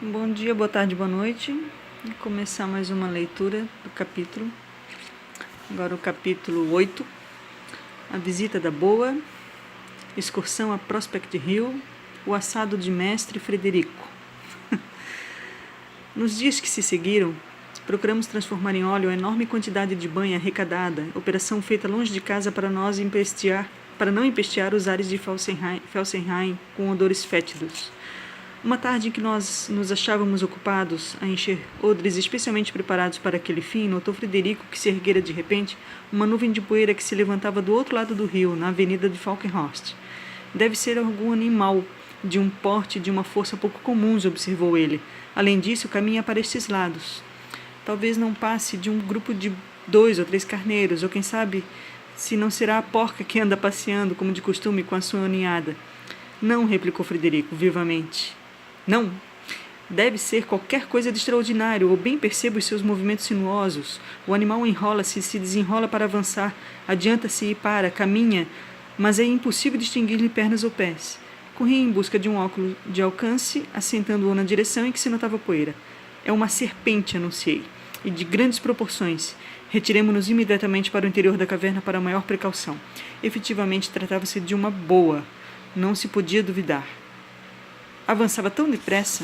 Bom dia, boa tarde, boa noite. Vou começar mais uma leitura do capítulo. Agora o capítulo 8. A visita da Boa, excursão a Prospect Hill, o assado de mestre Frederico. Nos dias que se seguiram, procuramos transformar em óleo a enorme quantidade de banha arrecadada, operação feita longe de casa para não empestear os ares de Felsenheim com odores fétidos. Uma tarde em que nós nos achávamos ocupados a encher odres especialmente preparados para aquele fim, notou Frederico que se erguera de repente uma nuvem de poeira que se levantava do outro lado do rio, na avenida de Falkenhorst. Deve ser algum animal de um porte e de uma força pouco comuns, observou ele. Além disso, caminha para estes lados. Talvez não passe de um grupo de 2 ou 3 carneiros, ou quem sabe se não será a porca que anda passeando, como de costume, com a sua ninhada. Não, replicou Frederico, vivamente. Não. Deve ser qualquer coisa de extraordinário, ou bem percebo os seus movimentos sinuosos. O animal enrola-se, se desenrola para avançar, adianta-se e para, caminha, mas é impossível distinguir-lhe pernas ou pés. Corri em busca de um óculo de alcance, assentando-o na direção em que se notava poeira. É uma serpente, anunciei, e de grandes proporções. Retiremo-nos imediatamente para o interior da caverna para maior precaução. Efetivamente, tratava-se de uma boa. Não se podia duvidar. Avançava tão depressa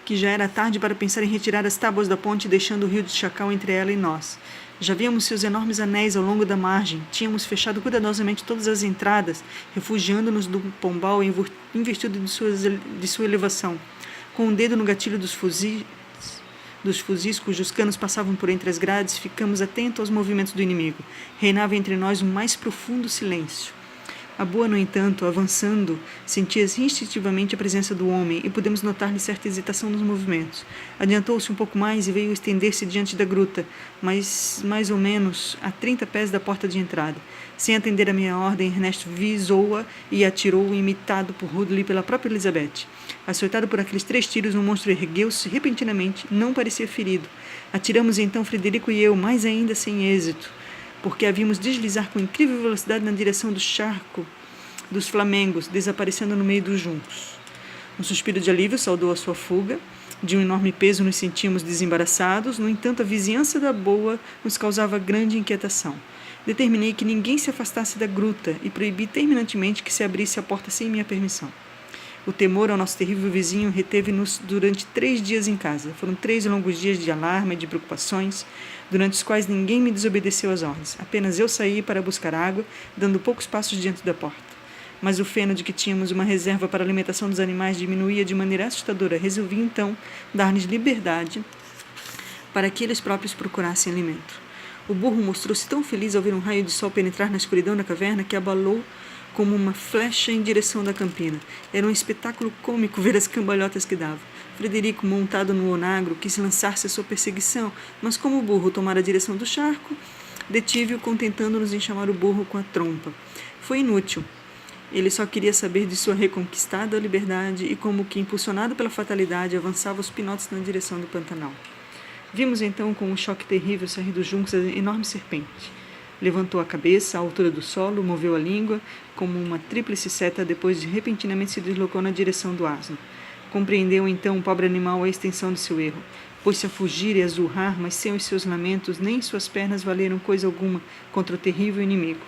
que já era tarde para pensar em retirar as tábuas da ponte, deixando o rio de Chacal entre ela e nós. Já víamos seus enormes anéis ao longo da margem. Tínhamos fechado cuidadosamente todas as entradas, refugiando-nos do pombal em virtude de sua elevação. Com um dedo no gatilho dos fuzis cujos canos passavam por entre as grades, ficamos atentos aos movimentos do inimigo. Reinava entre nós um mais profundo silêncio. A Boa, no entanto, avançando, sentia-se instintivamente a presença do homem e pudemos notar-lhe certa hesitação nos movimentos. Adiantou-se um pouco mais e veio estender-se diante da gruta, mais ou menos a 30 pés da porta de entrada. Sem atender a minha ordem, Ernesto visou-a e atirou-o, imitado por Rudley pela própria Elizabeth. Açoitado por aqueles 3 tiros, o monstro ergueu-se repentinamente, não parecia ferido. Atiramos então Frederico e eu, mais ainda sem êxito, porque a vimos deslizar com incrível velocidade na direção do charco dos Flamengos, desaparecendo no meio dos juncos. Um suspiro de alívio saudou a sua fuga. De um enorme peso nos sentíamos desembaraçados, no entanto a vizinhança da Boa nos causava grande inquietação. Determinei que ninguém se afastasse da gruta e proibi terminantemente que se abrisse a porta sem minha permissão. O temor ao nosso terrível vizinho reteve-nos durante 3 dias em casa. Foram 3 longos dias de alarme e de preocupações, durante os quais ninguém me desobedeceu às ordens. Apenas eu saí para buscar água, dando poucos passos diante da porta. Mas o feno de que tínhamos uma reserva para a alimentação dos animais diminuía de maneira assustadora. Resolvi, então, dar-lhes liberdade para que eles próprios procurassem alimento. O burro mostrou-se tão feliz ao ver um raio de sol penetrar na escuridão da caverna que abalou como uma flecha em direção da campina. Era um espetáculo cômico ver as cambalhotas que dava. Frederico, montado no onagro, quis lançar-se à sua perseguição, mas como o burro tomara a direção do charco, detive-o, contentando-nos em chamar o burro com a trompa. Foi inútil. Ele só queria saber de sua reconquistada liberdade e, como que impulsionado pela fatalidade, avançava aos pinotes na direção do Pantanal. Vimos então, com um choque terrível, sair dos juncos a enorme serpente. Levantou a cabeça à altura do solo, moveu a língua, como uma tríplice seta, depois de repentinamente se deslocou na direção do asno. Compreendeu então o pobre animal a extensão de seu erro. Pôs-se a fugir e a zurrar, mas sem os seus lamentos, nem suas pernas valeram coisa alguma contra o terrível inimigo.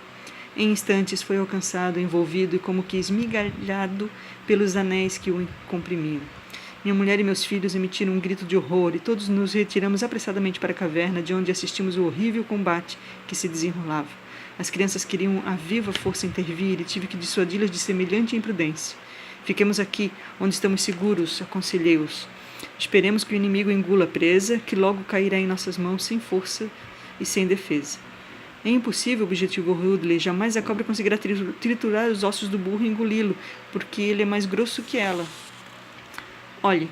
Em instantes foi alcançado, envolvido e como que esmigalhado pelos anéis que o comprimiam. Minha mulher e meus filhos emitiram um grito de horror e todos nos retiramos apressadamente para a caverna, de onde assistimos o horrível combate que se desenrolava. As crianças queriam a viva força intervir e tive que dissuadi-las de semelhante imprudência. Fiquemos aqui, onde estamos seguros, aconselhei-os. Esperemos que o inimigo engula a presa, que logo cairá em nossas mãos sem força e sem defesa. É impossível, objetivou Rudley. Jamais a cobra conseguirá triturar os ossos do burro e engoli-lo, porque ele é mais grosso que ela. Olhe,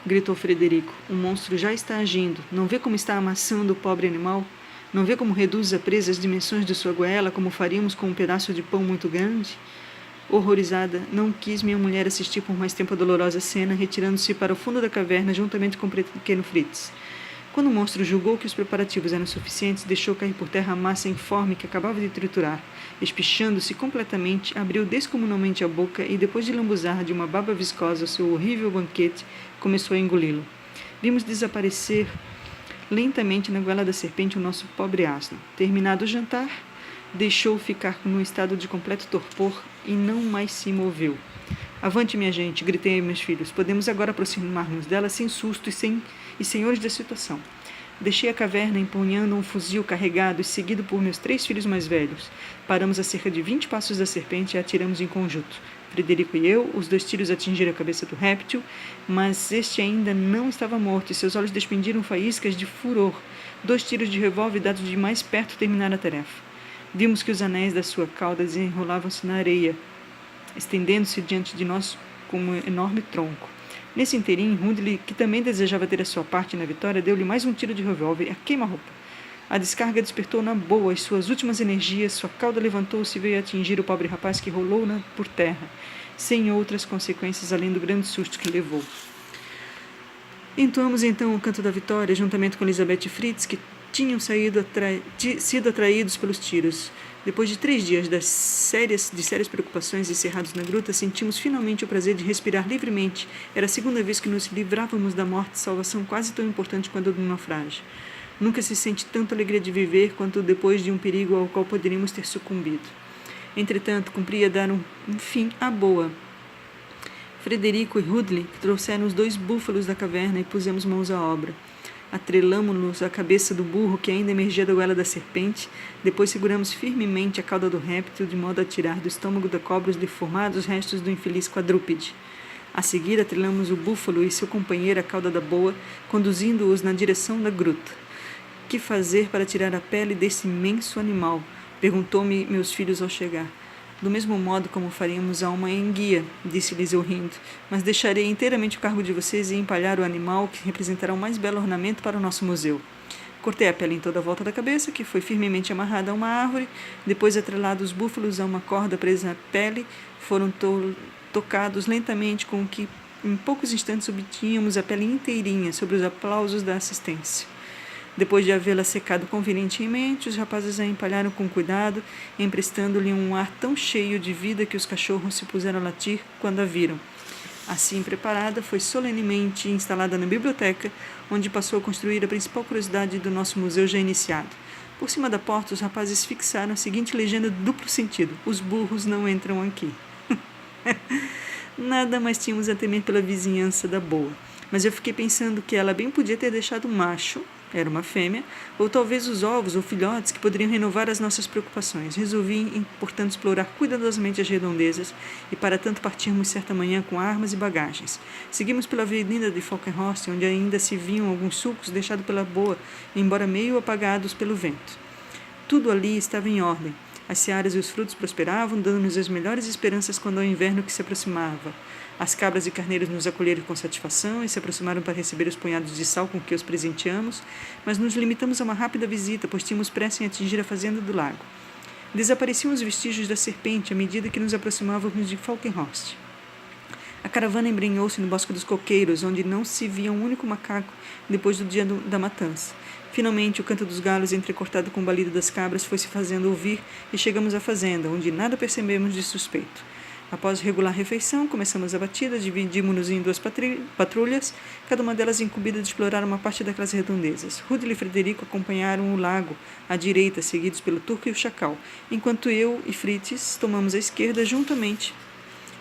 gritou Frederico, o monstro já está agindo. Não vê como está amassando o pobre animal? Não vê como reduz a presa às dimensões de sua goela, como faríamos com um pedaço de pão muito grande? Horrorizada, não quis minha mulher assistir por mais tempo a dolorosa cena, retirando-se para o fundo da caverna juntamente com o pequeno Fritz. Quando o monstro julgou que os preparativos eram suficientes, deixou cair por terra a massa informe que acabava de triturar. Espichando-se completamente, abriu descomunalmente a boca e, depois de lambuzar de uma baba viscosa o seu horrível banquete, começou a engoli-lo. Vimos desaparecer lentamente na goela da serpente o nosso pobre asno. Terminado o jantar, deixou ficar num estado de completo torpor e não mais se moveu. Avante, minha gente, gritei a meus filhos. Podemos agora aproximar-nos dela sem susto e senhores da situação. Deixei a caverna empunhando um fuzil carregado e seguido por meus 3 filhos mais velhos. Paramos a cerca de 20 passos da serpente e a atiramos em conjunto. Frederico e eu, os 2 tiros atingiram a cabeça do réptil, mas este ainda não estava morto e seus olhos despendiram faíscas de furor. 2 tiros de revólver dados de mais perto terminaram a tarefa. Vimos que os anéis da sua cauda desenrolavam-se na areia, estendendo-se diante de nós como um enorme tronco. Nesse interim, Hundley, que também desejava ter a sua parte na vitória, deu-lhe mais um tiro de revólver a queima-roupa. A descarga despertou na boa as suas últimas energias, sua cauda levantou-se e veio atingir o pobre rapaz que rolou por terra, sem outras consequências além do grande susto que levou. Entoamos então o canto da vitória, juntamente com Elizabeth e Fritz, que tinham sido atraídos pelos tiros. Depois de 3 dias de sérias preocupações encerrados na gruta, sentimos finalmente o prazer de respirar livremente. Era a 2ª vez que nos livrávamos da morte, salvação quase tão importante quanto a do naufrágio. Nunca se sente tanta alegria de viver quanto depois de um perigo ao qual poderíamos ter sucumbido. Entretanto, cumpria dar um fim à boa. Frederico e Hundley trouxeram os 2 búfalos da caverna e pusemos mãos à obra. Atrelamo-nos à cabeça do burro que ainda emergia da goela da serpente, depois seguramos firmemente a cauda do réptil de modo a tirar do estômago da cobra os deformados restos do infeliz quadrúpede. A seguir atrelamos o búfalo e seu companheiro à cauda da boa, conduzindo-os na direção da gruta. Que fazer para tirar a pele desse imenso animal? Perguntou-me meus filhos ao chegar. Do mesmo modo como faríamos a uma enguia, disse-lhes eu rindo, mas deixarei inteiramente o cargo de vocês em empalhar o animal que representará o mais belo ornamento para o nosso museu. Cortei a pele em toda a volta da cabeça, que foi firmemente amarrada a uma árvore, depois atrelados os búfalos a uma corda presa à pele, foram tocados lentamente com que em poucos instantes obtínhamos a pele inteirinha sobre os aplausos da assistência. Depois de havê-la secado convenientemente, os rapazes a empalharam com cuidado, emprestando-lhe um ar tão cheio de vida que os cachorros se puseram a latir quando a viram. Assim preparada, foi solenemente instalada na biblioteca, onde passou a construir a principal curiosidade do nosso museu já iniciado. Por cima da porta, os rapazes fixaram a seguinte legenda de duplo sentido: os burros não entram aqui. Nada mais tínhamos a temer pela vizinhança da boa, mas eu fiquei pensando que ela bem podia ter deixado um macho, era uma fêmea, ou talvez os ovos ou filhotes que poderiam renovar as nossas preocupações. Resolvi, portanto, explorar cuidadosamente as redondezas e para tanto partirmos certa manhã com armas e bagagens. Seguimos pela avenida de Falkenhorst, onde ainda se viam alguns sulcos deixados pela boa, embora meio apagados pelo vento. Tudo ali estava em ordem. As searas e os frutos prosperavam, dando-nos as melhores esperanças quando ao inverno que se aproximava. As cabras e carneiros nos acolheram com satisfação e se aproximaram para receber os punhados de sal com que os presenteamos, mas nos limitamos a uma rápida visita, pois tínhamos pressa em atingir a fazenda do lago. Desapareciam os vestígios da serpente à medida que nos aproximávamos de Falkenhorst. A caravana embrenhou-se no bosque dos coqueiros, onde não se via um único macaco depois do dia da matança. Finalmente, o canto dos galos, entrecortado com o balido das cabras, foi se fazendo ouvir e chegamos à fazenda, onde nada percebemos de suspeito. Após regular a refeição, começamos a batida, dividimos-nos em 2 patrulhas, cada uma delas incumbida de explorar uma parte daquelas redondezas. Hundley e Frederico acompanharam o lago, à direita, seguidos pelo turco e o chacal, enquanto eu e Fritz tomamos a esquerda juntamente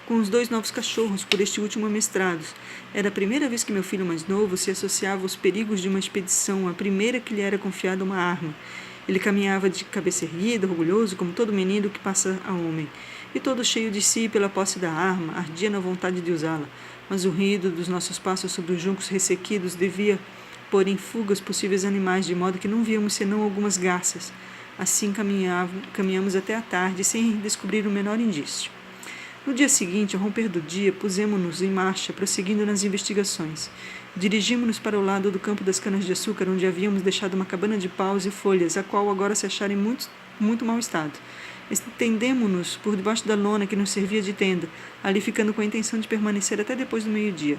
com os 2 novos cachorros, por este último amestrados. Era a primeira vez que meu filho mais novo se associava aos perigos de uma expedição, a primeira que lhe era confiada uma arma. Ele caminhava de cabeça erguida, orgulhoso, como todo menino que passa a homem, e todo cheio de si pela posse da arma, ardia na vontade de usá-la, mas o ruído dos nossos passos sobre os juncos ressequidos devia pôr em fuga os possíveis animais, de modo que não víamos senão algumas garças. Assim caminhamos até a tarde, sem descobrir o menor indício. No dia seguinte, ao romper do dia, pusemo-nos em marcha, prosseguindo nas investigações. Dirigimo-nos para o lado do campo das canas-de-açúcar, onde havíamos deixado uma cabana de paus e folhas, a qual agora se achara em muito mau estado. Estendemo-nos por debaixo da lona que nos servia de tenda, ali ficando com a intenção de permanecer até depois do meio-dia.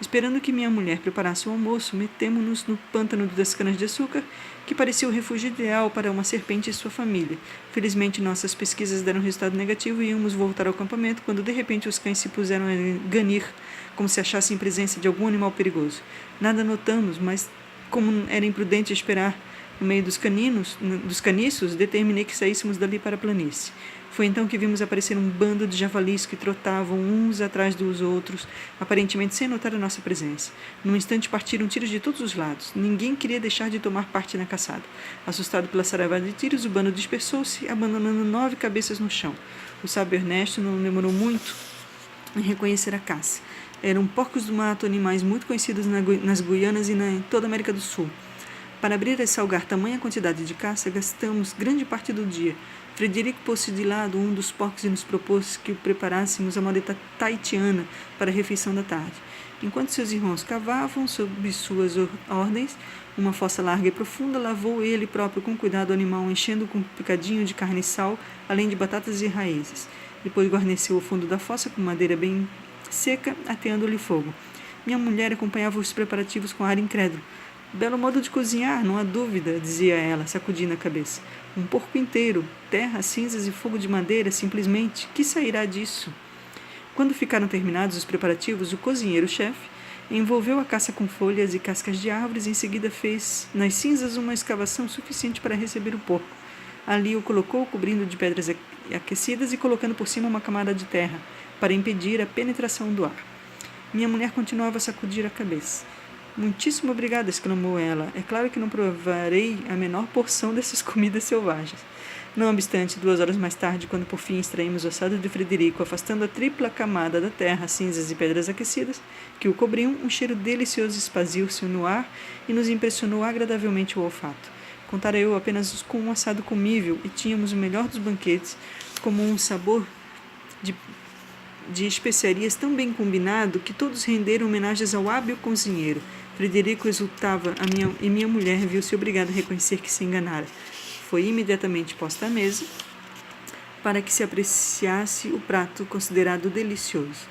Esperando que minha mulher preparasse o almoço, metemo-nos no pântano das canas-de-açúcar, que parecia o refúgio ideal para uma serpente e sua família. Felizmente, nossas pesquisas deram resultado negativo e íamos voltar ao acampamento, quando de repente os cães se puseram a ganir, como se achassem presença de algum animal perigoso. Nada notamos, mas como era imprudente esperar no meio dos caniços, determinei que saíssemos dali para a planície. Foi então que vimos aparecer um bando de javalis que trotavam uns atrás dos outros, aparentemente sem notar a nossa presença. Num instante partiram tiros de todos os lados. Ninguém queria deixar de tomar parte na caçada. Assustado pela saravada de tiros, o bando dispersou-se, abandonando 9 cabeças no chão. O sábio Ernesto não demorou muito em reconhecer a caça. Eram porcos do mato, animais muito conhecidos nas Guianas e em toda a América do Sul. Para abrir e salgar tamanha quantidade de caça, gastamos grande parte do dia. Frederico pôs de lado um dos porcos e nos propôs que o preparássemos à moda tahitiana para a refeição da tarde. Enquanto seus irmãos cavavam, sob suas ordens, uma fossa larga e profunda, lavou ele próprio com cuidado o animal, enchendo com um picadinho de carne e sal, além de batatas e raízes. Depois guarneceu o fundo da fossa com madeira bem seca, ateando-lhe fogo. Minha mulher acompanhava os preparativos com ar incrédulo. Belo modo de cozinhar, não há dúvida, dizia ela, sacudindo a cabeça. Um porco inteiro, terra, cinzas e fogo de madeira, simplesmente. Que sairá disso? Quando ficaram terminados os preparativos, o cozinheiro-chefe envolveu a caça com folhas e cascas de árvores e em seguida fez nas cinzas uma escavação suficiente para receber o porco. Ali o colocou, cobrindo de pedras aquecidas e colocando por cima uma camada de terra, para impedir a penetração do ar. Minha mulher continuava a sacudir a cabeça. Muitíssimo obrigada, exclamou ela. É claro que não provarei a menor porção dessas comidas selvagens. Não obstante, 2 horas mais tarde, quando por fim extraímos o assado de Frederico, afastando a tripla camada da terra, cinzas e pedras aquecidas que o cobriam, um cheiro delicioso esparziu-se no ar e nos impressionou agradavelmente o olfato. Contara eu apenas com um assado comível e tínhamos o melhor dos banquetes, como um sabor de especiarias tão bem combinado que todos renderam homenagens ao hábil cozinheiro. Frederico exultava e minha mulher viu-se obrigada a reconhecer que se enganara. Foi imediatamente posta à mesa para que se apreciasse o prato considerado delicioso.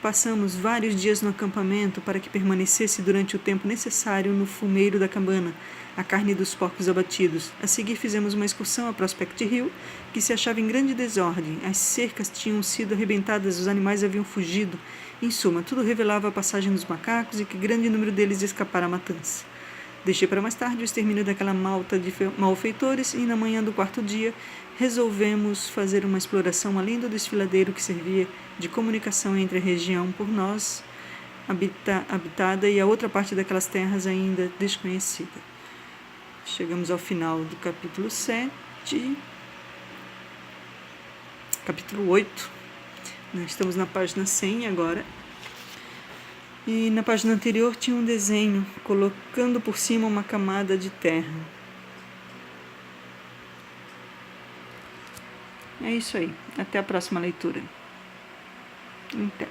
Passamos vários dias no acampamento para que permanecesse durante o tempo necessário no fumeiro da cabana a carne dos porcos abatidos. A seguir fizemos uma excursão a Prospect Hill, que se achava em grande desordem. As cercas tinham sido arrebentadas, os animais haviam fugido. Em suma, tudo revelava a passagem dos macacos e que grande número deles escapara à matança. Deixei para mais tarde o extermínio daquela malta de malfeitores e, na manhã do 4º dia, resolvemos fazer uma exploração além do desfiladeiro que servia de comunicação entre a região por nós habitada e a outra parte daquelas terras ainda desconhecida. Chegamos ao final do capítulo 7, capítulo 8. Nós estamos na página 100 agora. E na página anterior tinha um desenho colocando por cima uma camada de terra. É isso aí. Até a próxima leitura. Até.